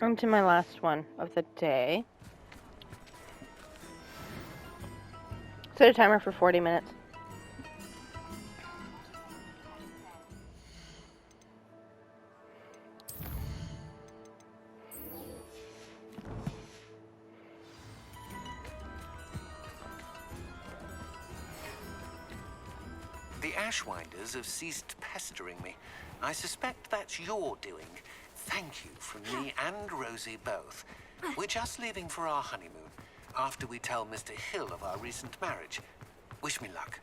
On to my last one of the day. Set a timer for 40 minutes. The Ashwinders have ceased pestering me. I suspect that's your doing. Thank you from me and Rosie both. We're just leaving for our honeymoon, after we tell Mr. Hill of our recent marriage. Wish me luck.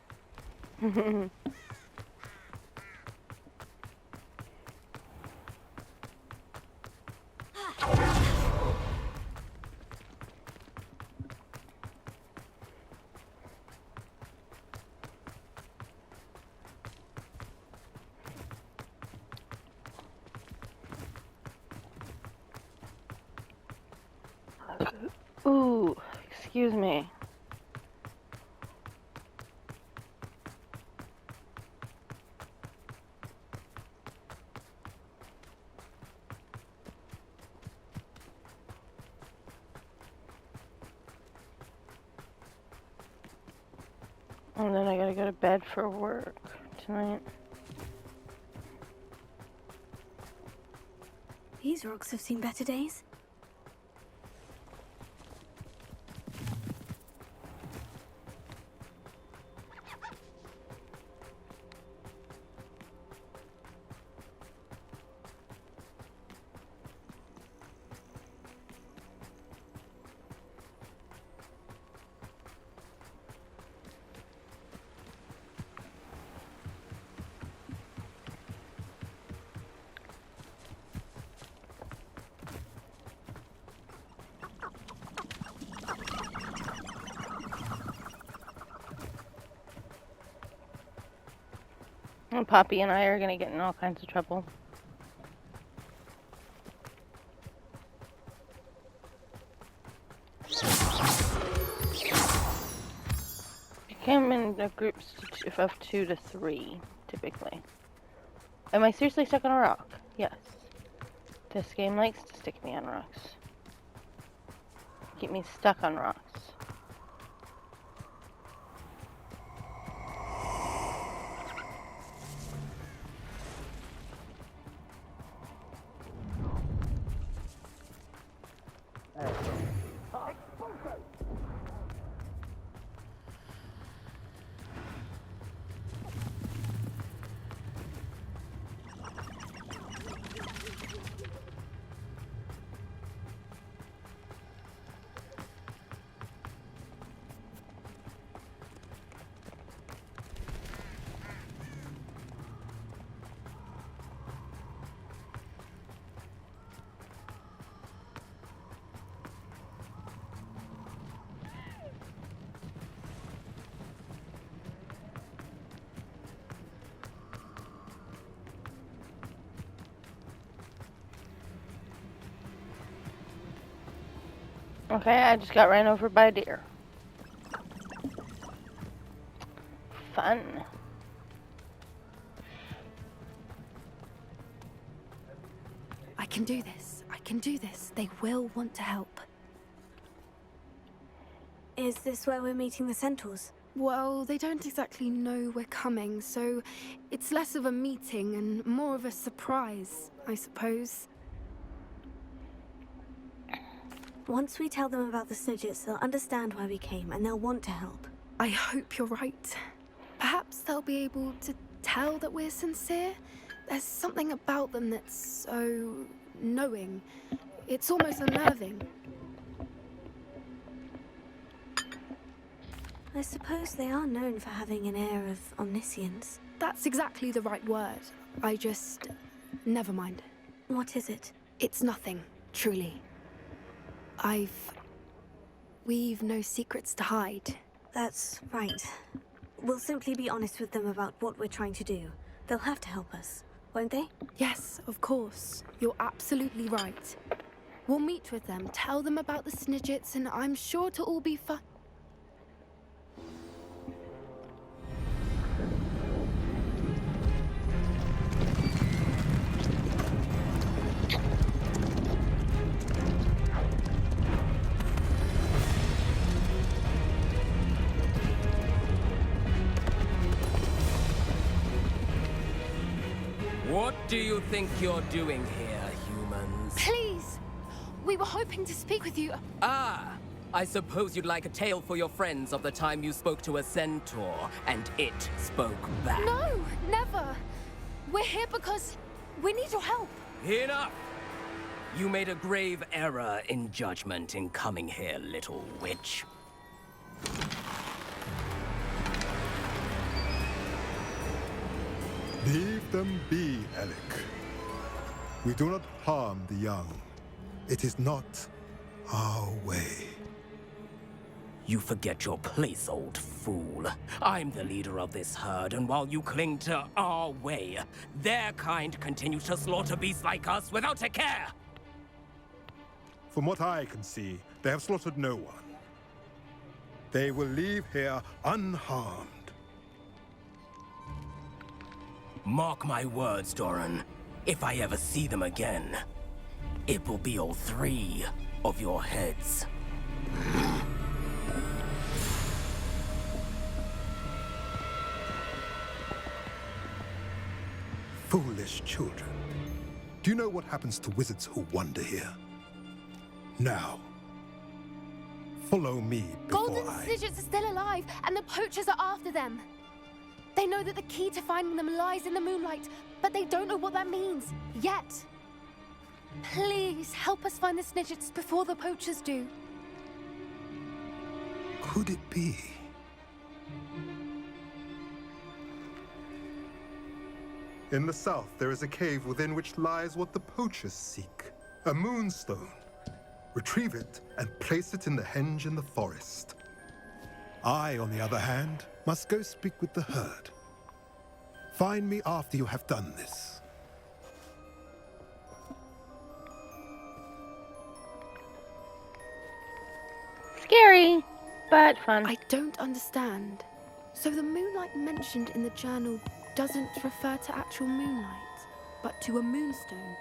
Ooh, excuse me. And then I gotta go to bed for work tonight. These rocks have seen better days. And Poppy and I are gonna get in all kinds of trouble. We came in groups of 2 to 3, typically. Am I seriously stuck on a rock? Yes. This game likes to stick me on rocks. Keep me stuck on rocks. Okay, I just got ran over by a deer. Fun. I can do this. I can do this. They will want to help. Is this where we're meeting the centaurs? Well, they don't exactly know we're coming, so it's less of a meeting and more of a surprise, I suppose. Once we tell them about the Snidgets, they'll understand why we came and they'll want to help. I hope you're right. Perhaps they'll be able to tell that we're sincere. There's something about them that's so knowing. It's almost unnerving. I suppose they are known for having an air of omniscience. That's exactly the right word. I just... never mind. What is it? It's nothing, truly. We've no secrets to hide. That's right. We'll simply be honest with them about what we're trying to do. They'll have to help us, won't they? Yes, of course. You're absolutely right. We'll meet with them, tell them about the Snidgets, and I'm sure it'll all be fun. do you think you're doing here, humans? Please! We were hoping to speak with you. Ah, I suppose you'd like a tale for your friends of the time you spoke to a centaur, and it spoke back. No, never. We're here because we need your help. Enough! You made a grave error in judgment in coming here, little witch. Leave them be, Alec. We do not harm the young. It is not our way. You forget your place, old fool. I'm the leader of this herd, and while you cling to our way, their kind continue to slaughter beasts like us without a care! From what I can see, they have slaughtered no one. They will leave here unharmed. Mark my words, Doran. If I ever see them again, it will be all 3 of your heads. Foolish children. Do you know what happens to wizards who wander here? Now, follow me before Golden Snidgets are still alive, and the poachers are after them. They know that the key to finding them lies in the moonlight, but they don't know what that means, yet. Please, help us find the Snidgets before the poachers do. Could it be? In the south, there is a cave within which lies what the poachers seek. A moonstone. Retrieve it and place it in the henge in the forest. I, on the other hand, must go speak with the herd. Find me after you have done this. Scary, but fun. I don't understand. So the moonlight mentioned in the journal doesn't refer to actual moonlight, but to a moonstone.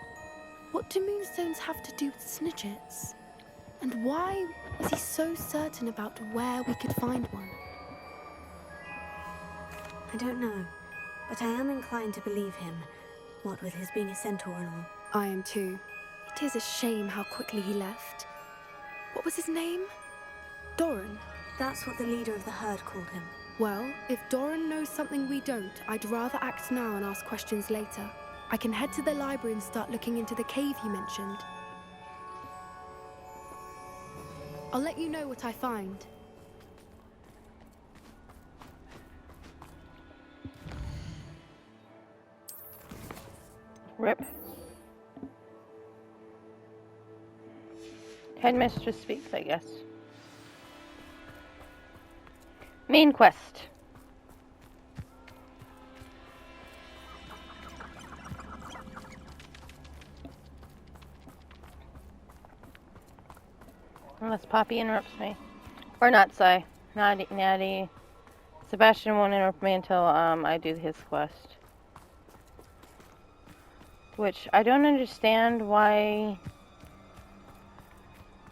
What do moonstones have to do with Snidgets? And why was he so certain about where we could find one? I don't know, but I am inclined to believe him, what with his being a centaur and all. I am too. It is a shame how quickly he left. What was his name? Doran. That's what the leader of the herd called him. Well, if Doran knows something we don't, I'd rather act now and ask questions later. I can head to the library and start looking into the cave you mentioned. I'll let you know what I find. Rip. Headmistress speaks, I guess. Main quest. Unless Poppy interrupts me. Or not, Sai. Natty. Sebastian won't interrupt me until I do his quest. Which I don't understand why.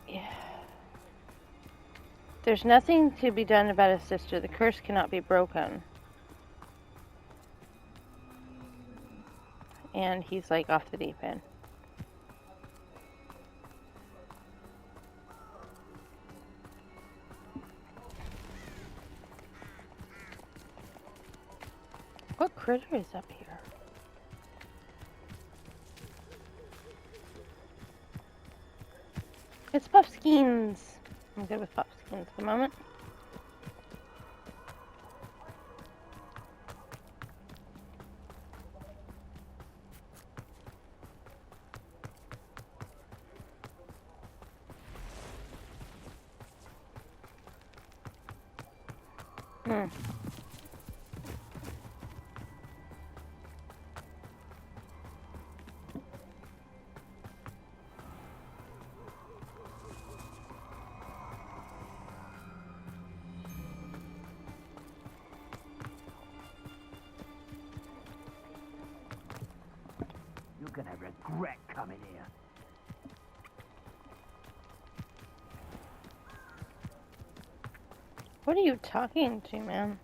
Yeah. There's nothing to be done about his sister. The curse cannot be broken. And he's like off the deep end. What critter is up here? It's Puffskins. I'm good with Puffskins at the moment. You're gonna regret coming here. What are you talking to, man?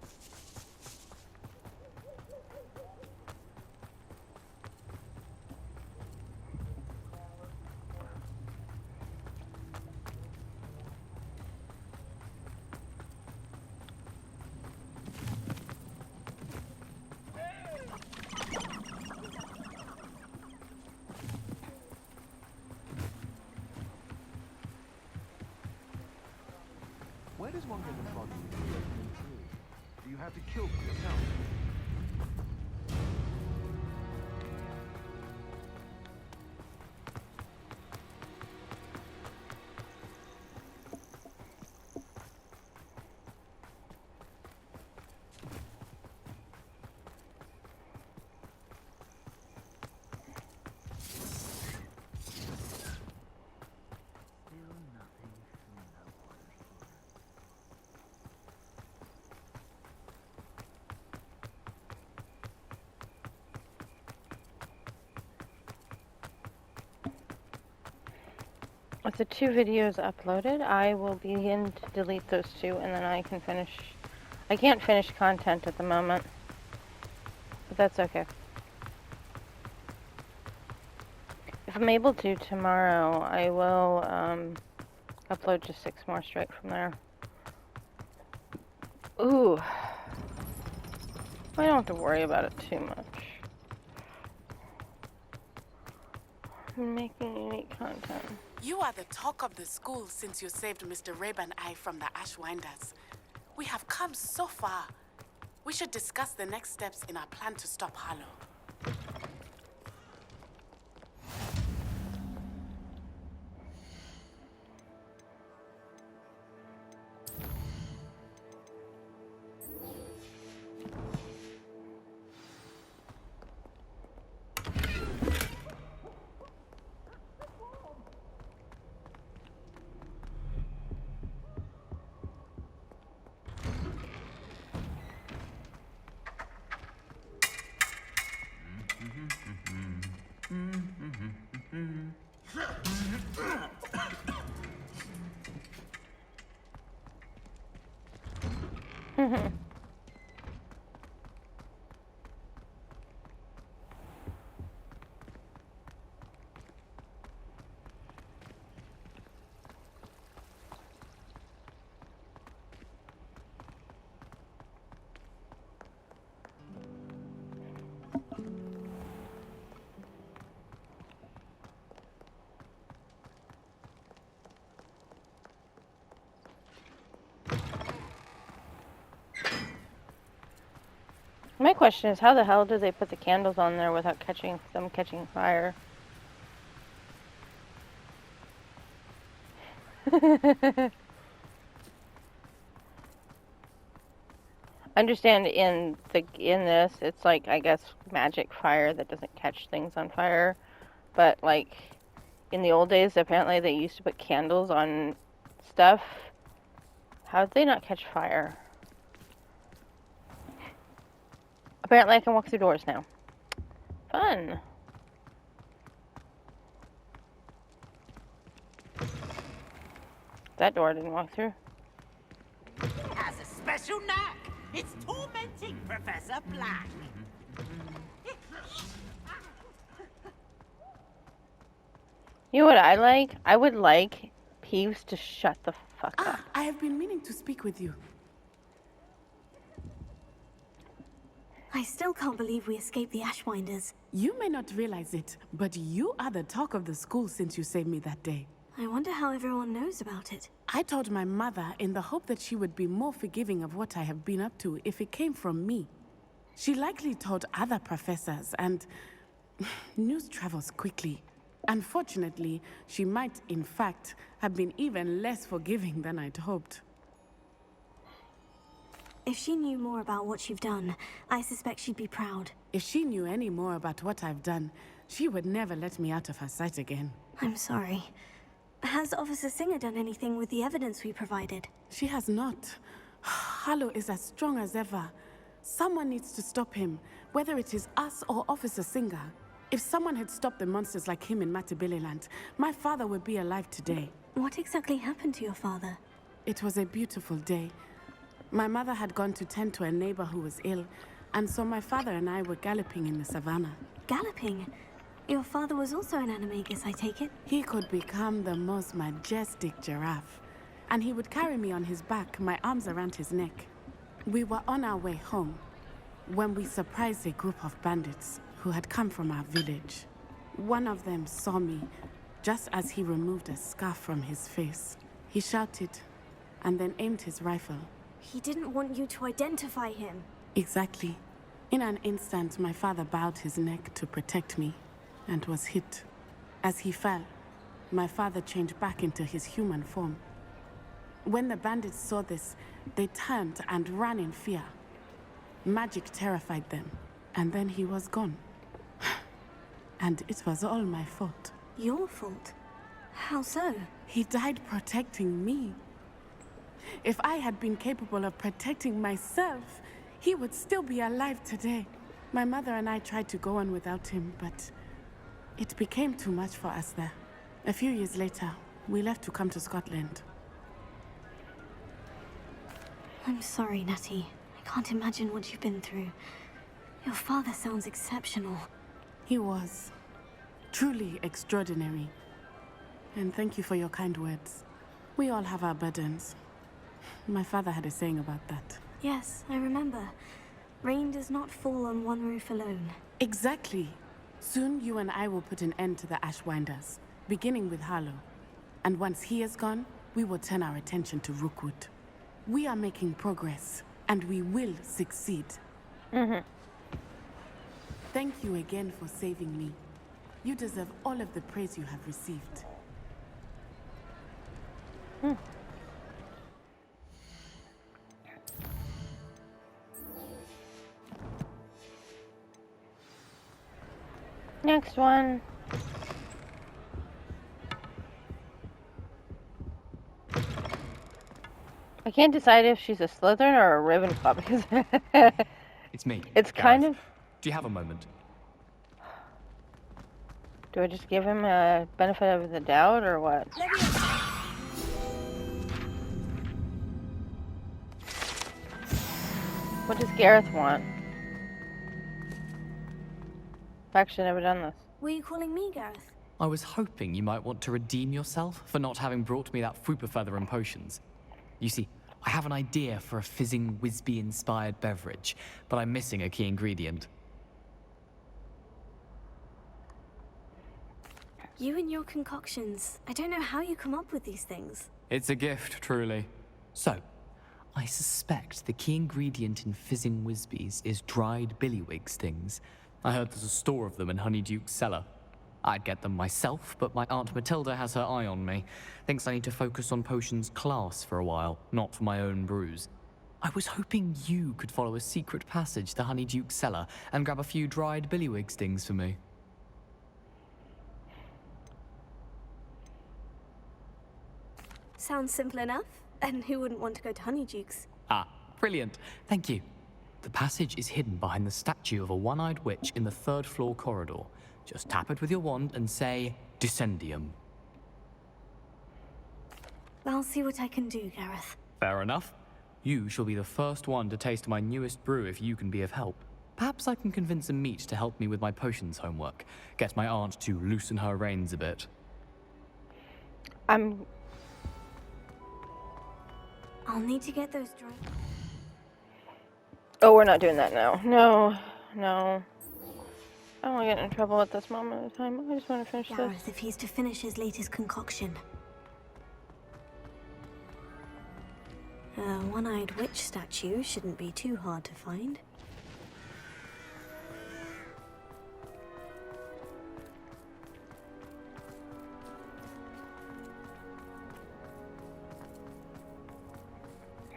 Where does one get the body of a living tree? Do you have to kill them yourself? With the 2 videos uploaded, I will begin to delete those 2, and then I can finish. I can't finish content at the moment, but that's okay. If I'm able to tomorrow, I will upload just 6 more straight from there. Ooh. I don't have to worry about it too much. I'm making unique content. You are the talk of the school since you saved Mr. Rabe and I from the Ashwinders. We have come so far. We should discuss the next steps in our plan to stop Harlow. My question is, how the hell do they put the candles on there without them catching fire? Understand in this, it's like, I guess, magic fire that doesn't catch things on fire. But like in the old days, apparently they used to put candles on stuff. How did they not catch fire? Apparently I can walk through doors now. Fun. That door I didn't walk through. Has a special knack. It's tormenting Professor Black. You know what I like? I would like Peeves to shut the fuck up. I have been meaning to speak with you. I still can't believe we escaped the Ashwinders. You may not realize it, but you are the talk of the school since you saved me that day. I wonder how everyone knows about it. I told my mother in the hope that she would be more forgiving of what I have been up to if it came from me. She likely told other professors, and news travels quickly. Unfortunately, she might, in fact, have been even less forgiving than I'd hoped. If she knew more about what you've done, I suspect she'd be proud. If she knew any more about what I've done, she would never let me out of her sight again. I'm sorry. Has Officer Singer done anything with the evidence we provided? She has not. Harlow is as strong as ever. Someone needs to stop him, whether it is us or Officer Singer. If someone had stopped the monsters like him in Matabeleland, my father would be alive today. What exactly happened to your father? It was a beautiful day. My mother had gone to tend to a neighbor who was ill, and so my father and I were galloping in the savannah. Galloping? Your father was also an animagus, I take it? He could become the most majestic giraffe, and he would carry me on his back, my arms around his neck. We were on our way home when we surprised a group of bandits who had come from our village. One of them saw me just as he removed a scarf from his face. He shouted, and then aimed his rifle. He didn't want you to identify him. Exactly. In an instant, my father bowed his neck to protect me and was hit. As he fell, my father changed back into his human form. When the bandits saw this, they turned and ran in fear. Magic terrified them, and then he was gone. And it was all my fault. Your fault? How so? He died protecting me. If I had been capable of protecting myself, he would still be alive today. My mother and I tried to go on without him, but it became too much for us there. A few years later, we left to come to Scotland. I'm sorry, Natty. I can't imagine what you've been through. Your father sounds exceptional. He was truly extraordinary. And thank you for your kind words. We all have our burdens. My father had a saying about that. Yes, I remember. Rain does not fall on one roof alone. Exactly. Soon you and I will put an end to the Ashwinders, beginning with Harlow. And once he is gone, we will turn our attention to Rookwood. We are making progress, and we will succeed. Thank you again for saving me. You deserve all of the praise you have received. Next one. I can't decide if she's a Slytherin or a Ravenclaw because It's me. it's Gareth. kind of. Do you have a moment? Do I just give him a benefit of the doubt or what? What does Gareth want? I've actually never done this. Were you calling me, Gareth? I was hoping you might want to redeem yourself for not having brought me that Fupa feather and potions. You see, I have an idea for a fizzing Whizbee-inspired beverage, but I'm missing a key ingredient. You and your concoctions. I don't know how you come up with these things. It's a gift, truly. So, I suspect the key ingredient in fizzing Whizbees is dried billywig stings. I heard there's a store of them in Honeyduke's cellar. I'd get them myself, but my Aunt Matilda has her eye on me. Thinks I need to focus on potions class for a while, not for my own brews. I was hoping you could follow a secret passage to Honeyduke's cellar and grab a few dried billywig stings for me. Sounds simple enough. And who wouldn't want to go to Honeyduke's? Ah, brilliant. Thank you. The passage is hidden behind the statue of a one-eyed witch in the third-floor corridor. Just tap it with your wand and say, Descendium. I'll see what I can do, Gareth. Fair enough. You shall be the first one to taste my newest brew if you can be of help. Perhaps I can convince a meat to help me with my potions homework. Get my aunt to loosen her reins a bit. I'll need to get those dry. Oh, we're not doing that now. No. I don't want to get in trouble at this moment in time. I just want to finish Gareth, this. if he's to finish his latest concoction. A one-eyed witch statue shouldn't be too hard to find.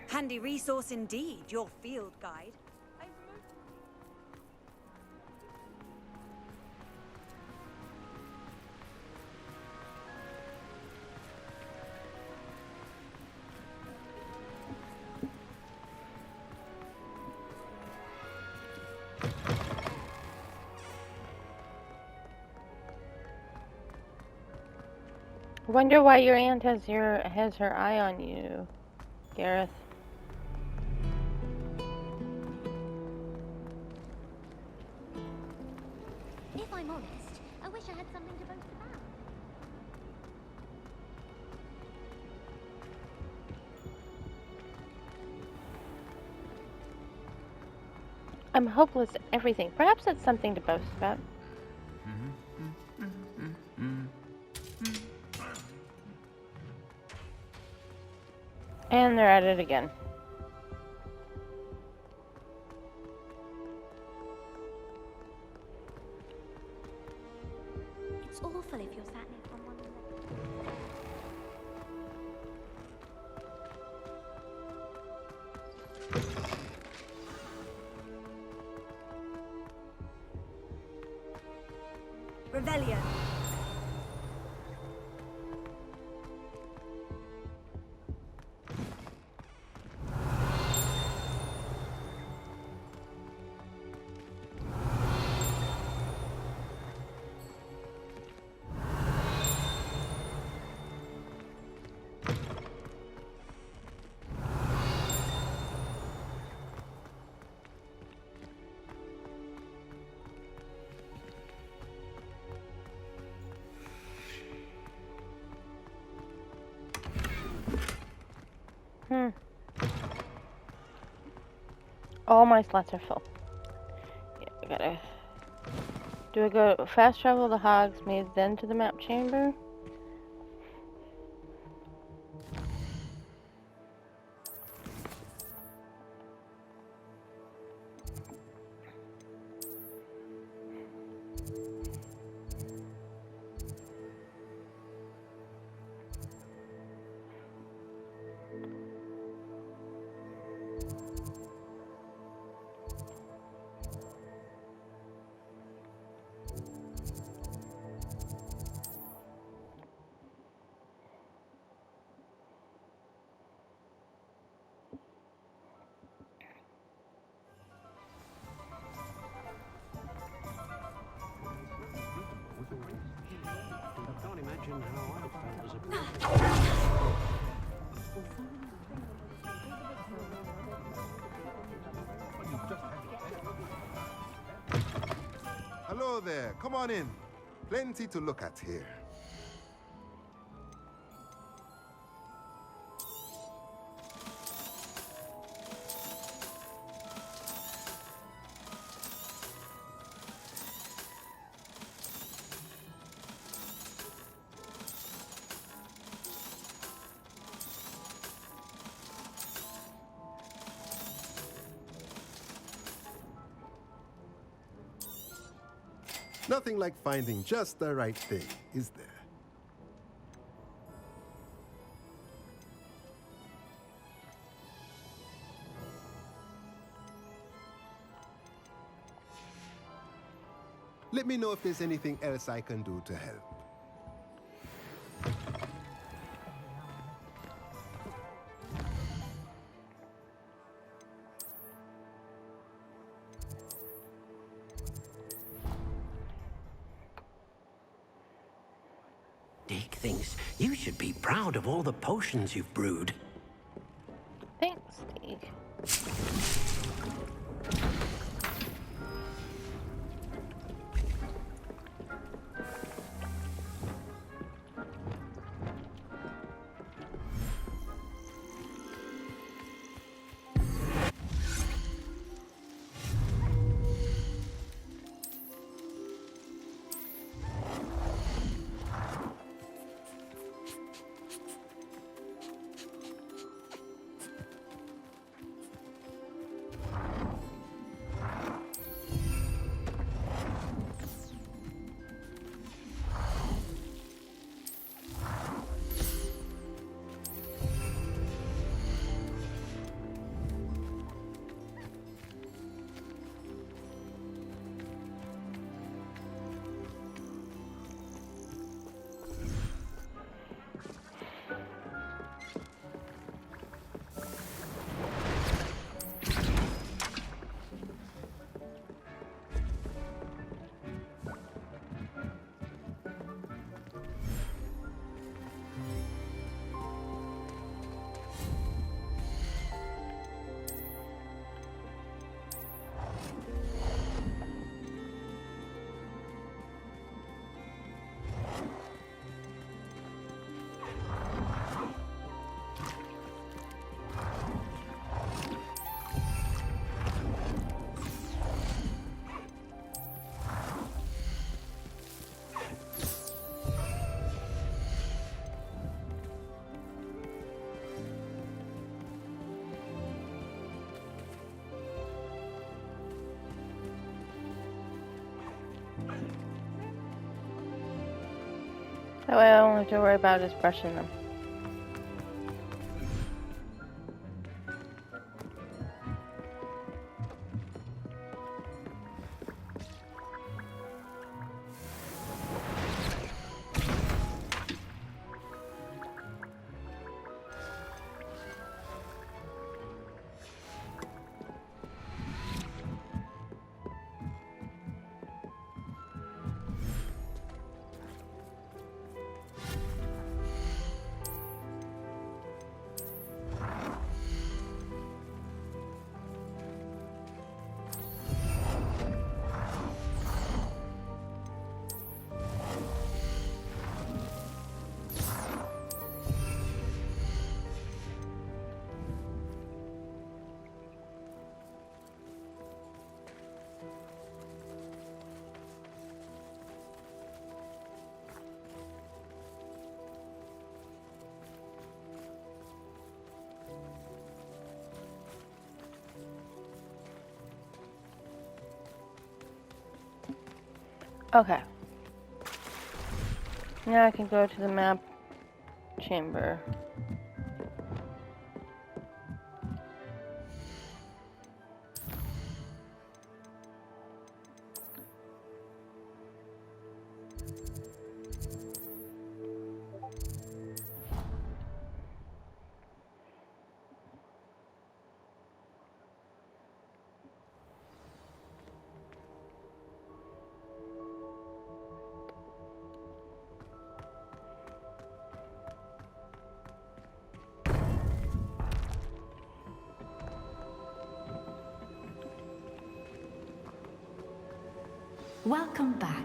Handy resource indeed, your field guide. Wonder why your aunt has her eye on you, Gareth. If I'm honest, I wish I had something to boast about. I'm hopeless at everything. Perhaps that's something to boast about. And they're at it again. It's awful if you're sat near someone. Revelio. All my slots are full. Yeah, I gotta... Do I go fast travel to Hogsmeade, then to the map chamber? Can't imagine how I felt as a Hello there. Come on in. Plenty to look at here. Nothing like finding just the right thing, is there? Let me know if there's anything else I can do to help. Dick thinks you should be proud of all the potions you've brewed. Thanks, Steve. That way I don't have to worry about just brushing them. Okay. Now I can go to the map chamber. Welcome back.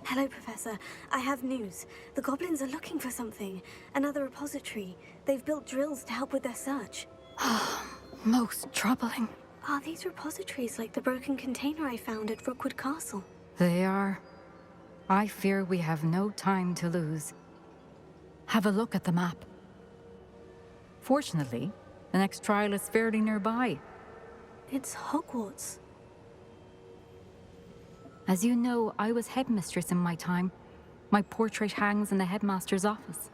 Hello, Professor. I have news. The goblins are looking for something. Another repository. They've built drills to help with their search. Most troubling. Are these repositories like the broken container I found at Rookwood Castle? They are. I fear we have no time to lose. Have a look at the map. Fortunately, the next trial is fairly nearby. It's Hogwarts. As you know, I was headmistress in my time. My portrait hangs in the headmaster's office.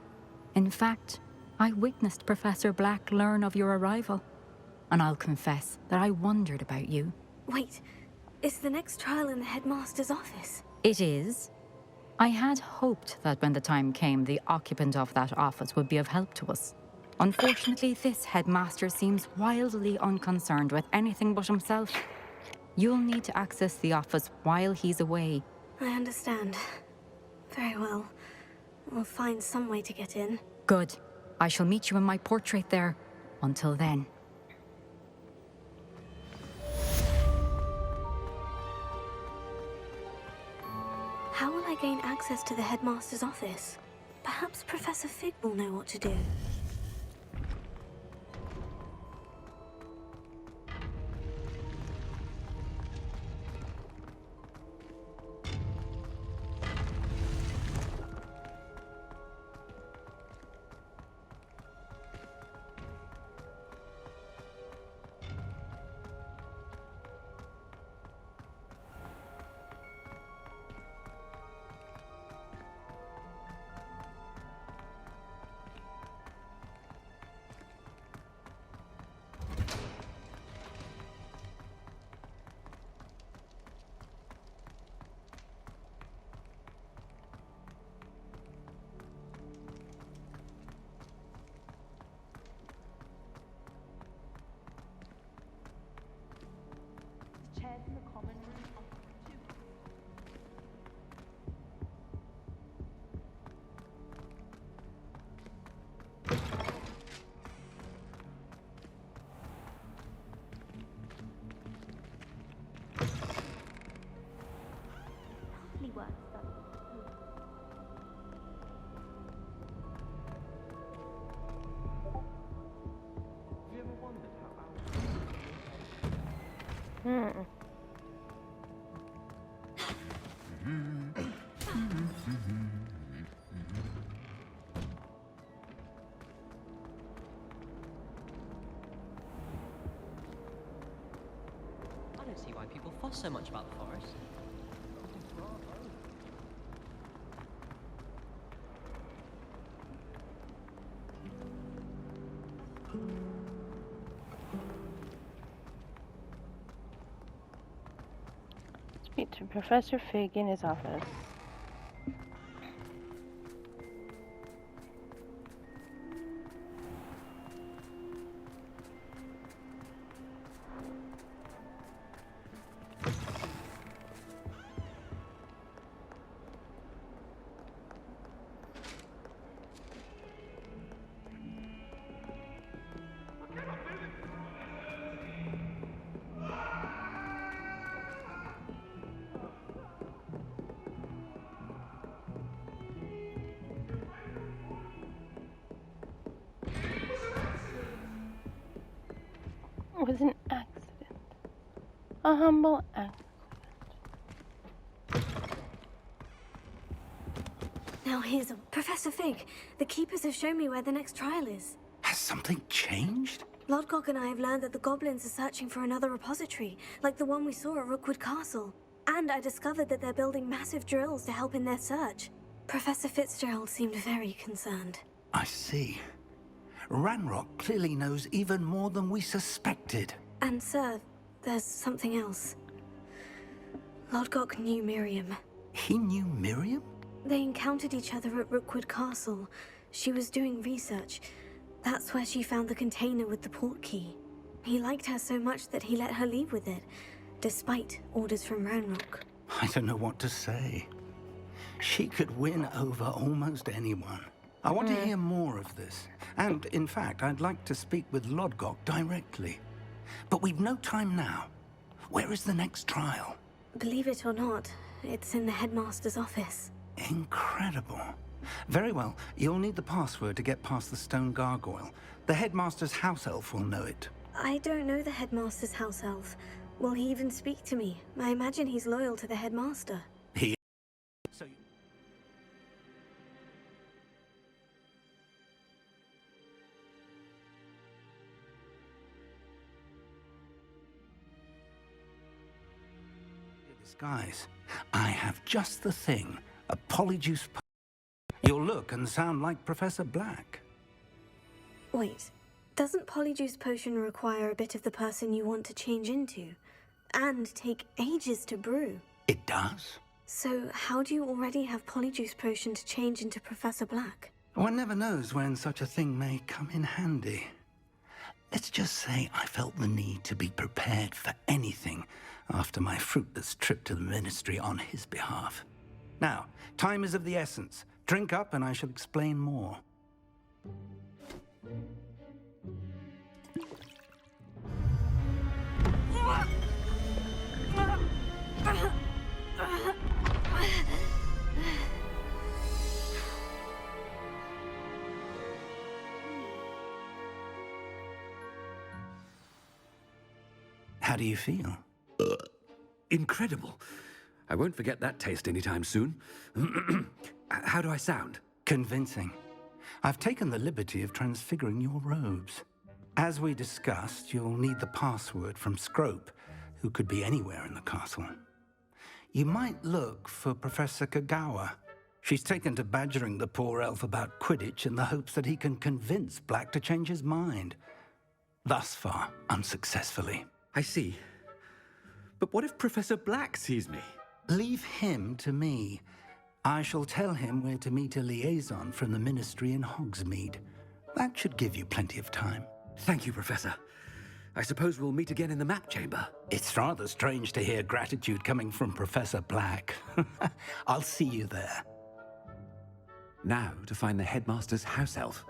In fact, I witnessed Professor Black learn of your arrival. And I'll confess that I wondered about you. Wait, is the next trial in the headmaster's office? It is. I had hoped that when the time came, the occupant of that office would be of help to us. Unfortunately, this headmaster seems wildly unconcerned with anything but himself. You'll need to access the office while he's away. I understand. Very well. We'll find some way to get in. Good. I shall meet you in my portrait there. Until then. How will I gain access to the headmaster's office? Perhaps Professor Fig will know what to do. I don't see why people fuss so much about the forest. Professor Fig in his office. It was an accident. A humble accident. Now here's a... Professor Fig, the Keepers have shown me where the next trial is. Has something changed? Lodgok and I have learned that the goblins are searching for another repository, like the one we saw at Rookwood Castle. And I discovered that they're building massive drills to help in their search. Professor Fitzgerald seemed very concerned. I see. Ranrock clearly knows even more than we suspected. And sir, there's something else. Lodgok knew Miriam. He knew Miriam? They encountered each other at Rookwood Castle. She was doing research. That's where she found the container with the port key. He liked her so much that he let her leave with it, despite orders from Ranrock. I don't know what to say. She could win over almost anyone. I want to hear more of this. And, in fact, I'd like to speak with Lodgok directly. But we've no time now. Where is the next trial? Believe it or not, it's in the headmaster's office. Incredible. Very well. You'll need the password to get past the stone gargoyle. The headmaster's house elf will know it. I don't know the headmaster's house elf. Will he even speak to me? I imagine he's loyal to the headmaster. He... Disguise. I have just the thing. A polyjuice... You'll look and sound like Professor Black. Wait, doesn't Polyjuice Potion require a bit of the person you want to change into? And take ages to brew? It does. So how do you already have Polyjuice Potion to change into Professor Black? One never knows when such a thing may come in handy. Let's just say I felt the need to be prepared for anything after my fruitless trip to the Ministry on his behalf. Now, time is of the essence. Drink up and I shall explain more. How do you feel? Incredible. I won't forget that taste anytime soon. How do I sound? Convincing. I've taken the liberty of transfiguring your robes. As we discussed, you'll need the password from Scrope, who could be anywhere in the castle. You might look for Professor Kagawa. She's taken to badgering the poor elf about Quidditch in the hopes that he can convince Black to change his mind. Thus far, unsuccessfully. I see. But what if Professor Black sees me? Leave him to me. I shall tell him where to meet a liaison from the Ministry in Hogsmeade. That should give you plenty of time. Thank you, Professor. I suppose we'll meet again in the map chamber. It's rather strange to hear gratitude coming from Professor Black. I'll see you there. Now to find the headmaster's house elf.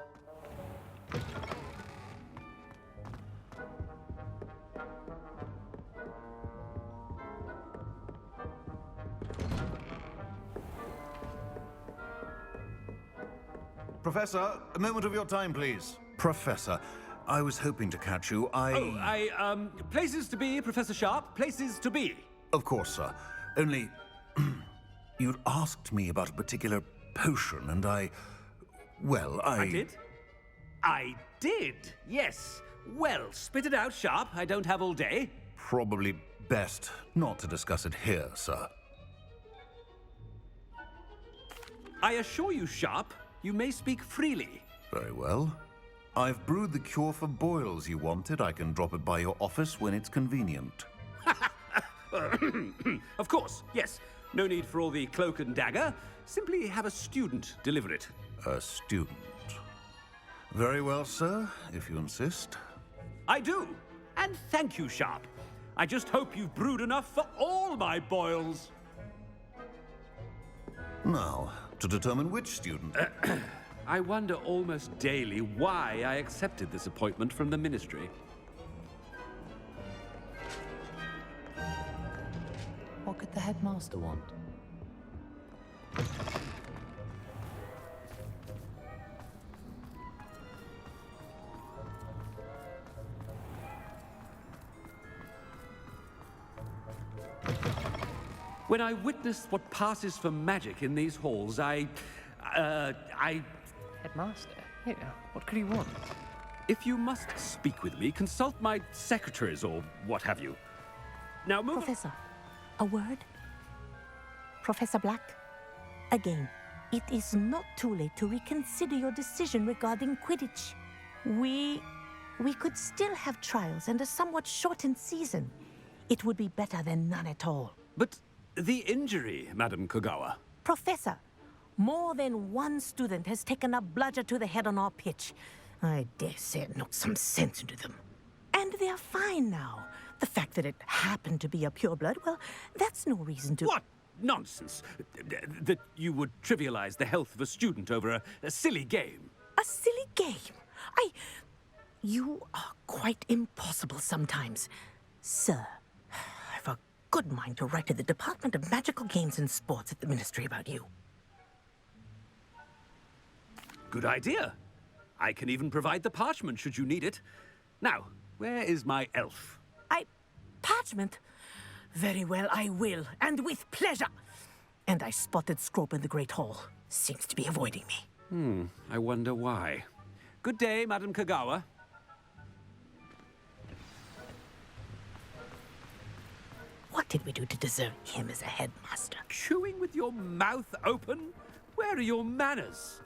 Professor, a moment of your time, please. Professor, I was hoping to catch you. Places to be, Professor Sharp. Places to be. Of course, sir. Only... you'd asked me about a particular potion, and I did? I did, yes. Well, spit it out, Sharp. I don't have all day. Probably best not to discuss it here, sir. I assure you, Sharp, you may speak freely. Very well. I've brewed the cure for boils you wanted. I can drop it by your office when it's convenient. Of course, yes. No need for all the cloak and dagger. Simply have a student deliver it. A student. Very well, sir, if you insist. I do. And thank you, Sharp. I just hope you've brewed enough for all my boils. Now, to determine which student... I wonder almost daily why I accepted this appointment from the Ministry. What could the headmaster want? When I witness what passes for magic in these halls, I... Headmaster? Yeah, what could he want? If you must speak with me, consult my secretaries or what have you. Now move... Professor, a word? Professor Black, again, it is not too late to reconsider your decision regarding Quidditch. We could still have trials and a somewhat shortened season. It would be better than none at all. But the injury, Madam Kogawa. Professor, more than one student has taken a bludger to the head on our pitch. I dare say it knocked some sense into them. And they're fine now. The fact that it happened to be a pureblood, well, that's no reason to... What nonsense! That you would trivialize the health of a student over a silly game. A silly game? You are quite impossible sometimes. Sir, I've a good mind to write to the Department of Magical Games and Sports at the Ministry about you. Good idea. I can even provide the parchment should you need it. Now, where is my elf? Parchment? Very well, I will, and with pleasure. And I spotted Scrope in the Great Hall. Seems to be avoiding me. I wonder why. Good day, Madam Kogawa. What did we do to deserve him as a headmaster? Chewing with your mouth open? Where are your manners?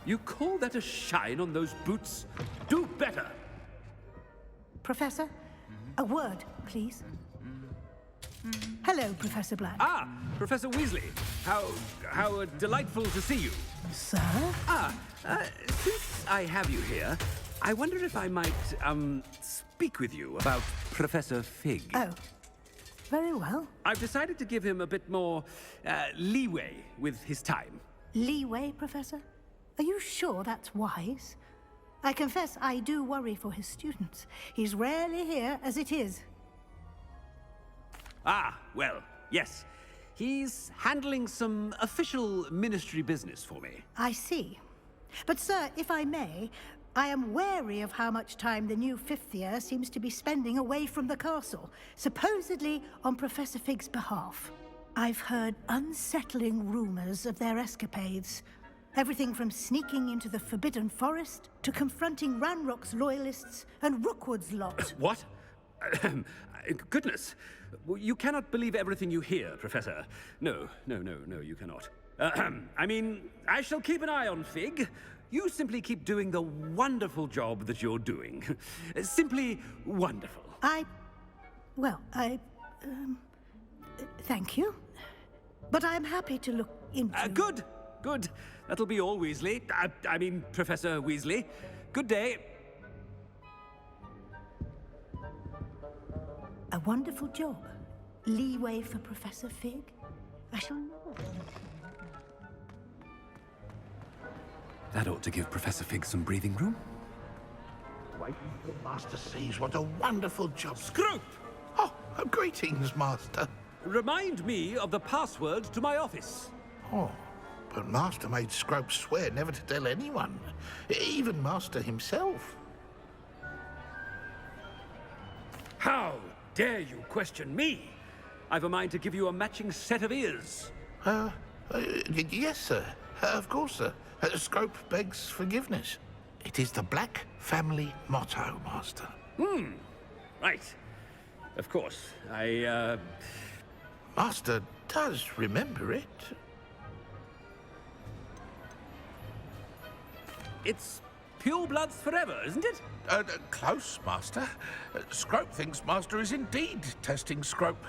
You call that a shine on those boots? Do better! Professor, a word, please. Hello, Professor Black. Ah, Professor Weasley. How delightful to see you. Sir? Since I have you here, I wonder if I might, speak with you about Professor Fig. Oh, very well. I've decided to give him a bit more, leeway with his time. Leeway, Professor? Are you sure that's wise? I confess I do worry for his students. He's rarely here as it is. Ah, well, yes. He's handling some official ministry business for me. I see. But, sir, if I may, I am wary of how much time the new fifth year seems to be spending away from the castle, supposedly on Professor Fig's behalf. I've heard unsettling rumors of their escapades. Everything from sneaking into the Forbidden Forest to confronting Ranrock's loyalists and Rookwood's lot. What? Goodness. You cannot believe everything you hear, Professor. No, you cannot. I mean, I shall keep an eye on Fig. You simply keep doing the wonderful job that you're doing. Simply wonderful. Thank you. But I'm happy to look into... Good. Good. That'll be all, Weasley. I mean, Professor Weasley. Good day. A wonderful job. Leeway for Professor Fig? I shall know. That ought to give Professor Fig some breathing room. Wait till Master sees what a wonderful job. Scrope! Oh, greetings, Master. Remind me of the password to my office. Oh, but Master made Scrope swear never to tell anyone, even Master himself. How dare you question me? I've a mind to give you a matching set of ears. Yes, sir. Of course, sir. Scrope begs forgiveness. It is the Black family motto, Master. Right. Of course. Master does remember it. It's pure bloods forever, isn't it? Close, Master. Scrope thinks Master is indeed testing Scrope.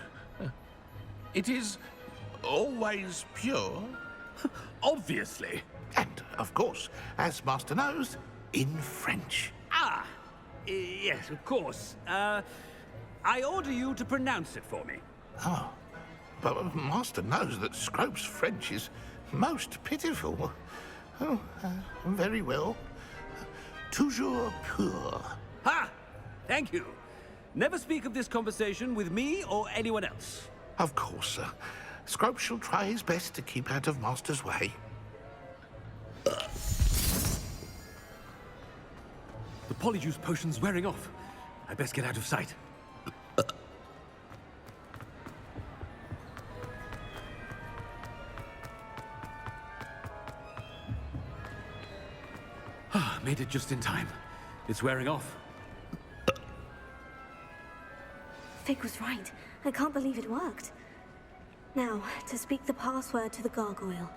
It is always pure. Obviously. And, of course, as Master knows, in French. Ah! Yes, of course. I order you to pronounce it for me. Oh. But Master knows that Scrope's French is most pitiful. Oh, very well. Toujours pur. Ha! Thank you. Never speak of this conversation with me or anyone else. Of course, sir. Scrope shall try his best to keep out of Master's way. The polyjuice potion's wearing off. I best get out of sight. Made it just in time. It's wearing off. Fig was right. I can't believe it worked. Now, to speak the password to the gargoyle.